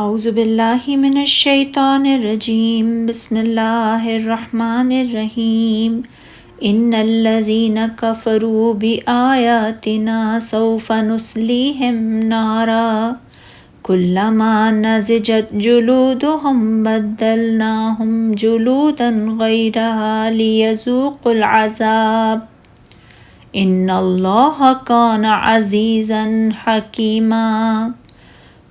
اعوذ باللہ من الشیطان الرجیم بسم اللہ الرحمن الرحیم ان الذین کفروا بآیاتنا سوف نصلیہم نارا کلما نضجت جلودہم بدلناہم جلودا غیرہا لیذوقوا العذاب ان اللہ کان عزیزا حکیما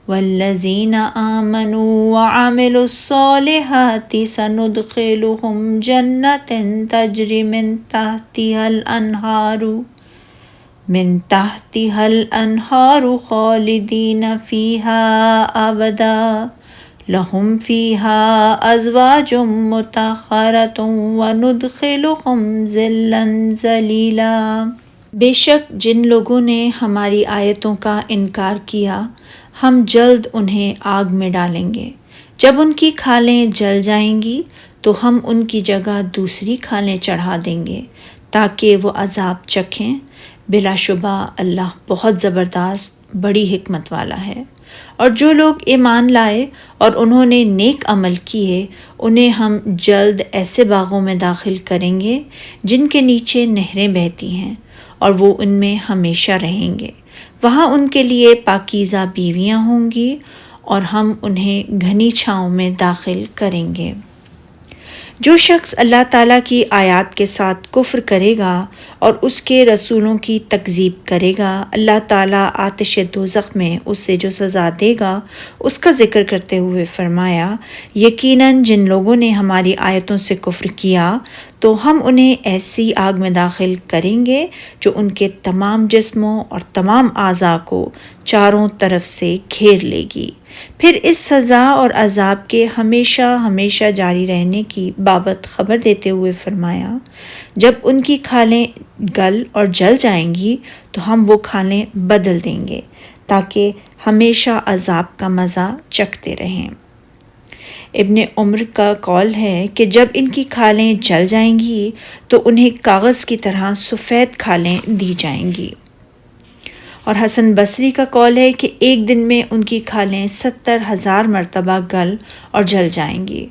والذین آمنوا وعملوا الصالحات سندخلهم جنات تجری من تحتها الانہار خالدین فیہا ابدا لہم فیہا ازواج مطہرۃ وندخلهم ظلا ظلیلا۔ بے شک جن لوگوں نے ہماری آیتوں کا انکار کیا ہم جلد انہیں آگ میں ڈالیں گے۔ جب ان کی کھالیں جل جائیں گی تو ہم ان کی جگہ دوسری کھالیں چڑھا دیں گے تاکہ وہ عذاب چکھیں۔ بلا شبہ اللہ بہت زبردست بڑی حکمت والا ہے۔ اور جو لوگ ایمان لائے اور انہوں نے نیک عمل کیے انہیں ہم جلد ایسے باغوں میں داخل کریں گے جن کے نیچے نہریں بہتی ہیں اور وہ ان میں ہمیشہ رہیں گے۔ وہاں ان کے لیے پاکیزہ بیویاں ہوں گی اور ہم انہیں گھنی چھاؤں میں داخل کریں گے۔ جو شخص اللہ تعالیٰ کی آیات کے ساتھ کفر کرے گا اور اس کے رسولوں کی تکذیب کرے گا، اللہ تعالیٰ آتش دوزخ میں اس سے جو سزا دے گا اس کا ذکر کرتے ہوئے فرمایا، یقیناً جن لوگوں نے ہماری آیتوں سے کفر کیا تو ہم انہیں ایسی آگ میں داخل کریں گے جو ان کے تمام جسموں اور تمام اعضاء کو چاروں طرف سے گھیر لے گی۔ پھر اس سزا اور عذاب کے ہمیشہ ہمیشہ جاری رہنے کی بابت خبر دیتے ہوئے فرمایا، جب ان کی کھالیں گل اور جل جائیں گی تو ہم وہ کھالیں بدل دیں گے تاکہ ہمیشہ عذاب کا مزہ چکھتے رہیں۔ ابن عمر کا قول ہے کہ جب ان کی کھالیں جل جائیں گی تو انہیں کاغذ کی طرح سفید کھالیں دی جائیں گی۔ اور حسن بصری کا قول ہے کہ ایک دن میں ان کی کھالیں 70,000 مرتبہ گل اور جل جائیں گی۔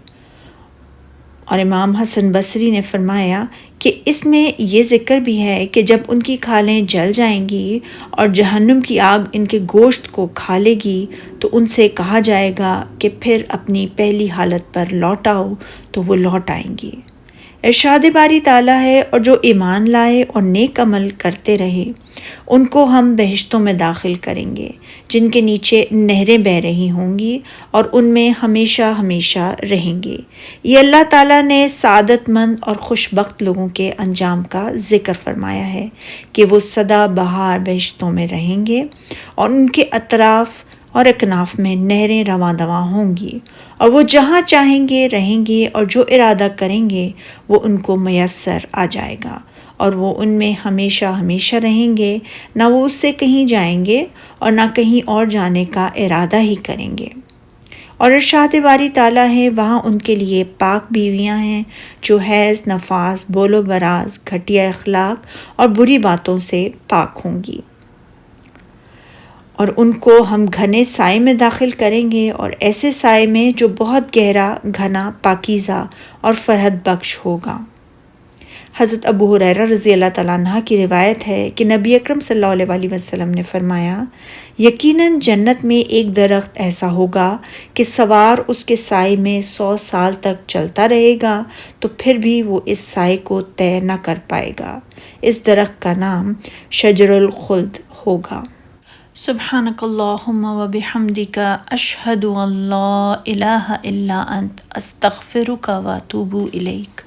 اور امام حسن بصری نے فرمایا کہ اس میں یہ ذکر بھی ہے کہ جب ان کی کھالیں جل جائیں گی اور جہنم کی آگ ان کے گوشت کو کھا لے گی تو ان سے کہا جائے گا کہ پھر اپنی پہلی حالت پر لوٹ آؤ تو وہ لوٹ آئیں گی۔ ارشاد باری تعالیٰ ہے، اور جو ایمان لائے اور نیک عمل کرتے رہے ان کو ہم بہشتوں میں داخل کریں گے جن کے نیچے نہریں بہہ رہی ہوں گی اور ان میں ہمیشہ ہمیشہ رہیں گے۔ یہ اللہ تعالیٰ نے سعادت مند اور خوش بخت لوگوں کے انجام کا ذکر فرمایا ہے کہ وہ سدا بہار بہشتوں میں رہیں گے اور ان کے اطراف اور اکناف میں نہریں رواں دواں ہوں گی، اور وہ جہاں چاہیں گے رہیں گے اور جو ارادہ کریں گے وہ ان کو میسر آ جائے گا، اور وہ ان میں ہمیشہ ہمیشہ رہیں گے، نہ وہ اس سے کہیں جائیں گے اور نہ کہیں اور جانے کا ارادہ ہی کریں گے۔ اور ارشاد باری تعالیٰ ہے، وہاں ان کے لیے پاک بیویاں ہیں جو حیض، نفاس، بول و براز، گھٹیا اخلاق اور بری باتوں سے پاک ہوں گی، اور ان کو ہم گھنے سائے میں داخل کریں گے، اور ایسے سائے میں جو بہت گہرا، گھنا، پاکیزہ اور فرحت بخش ہوگا۔ حضرت ابو ہریرہ رضی اللہ تعالیٰ عنہ کی روایت ہے کہ نبی اکرم صلی اللہ علیہ وسلم نے فرمایا، یقیناً جنت میں ایک درخت ایسا ہوگا کہ سوار اس کے سائے میں 100 سال تک چلتا رہے گا تو پھر بھی وہ اس سائے کو طے نہ کر پائے گا۔ اس درخت کا نام شجر الخلد ہوگا۔ سبحانک اللہم و بحمدک اشہد ان لا الہ الا انت استغفرک و اتوب الیک۔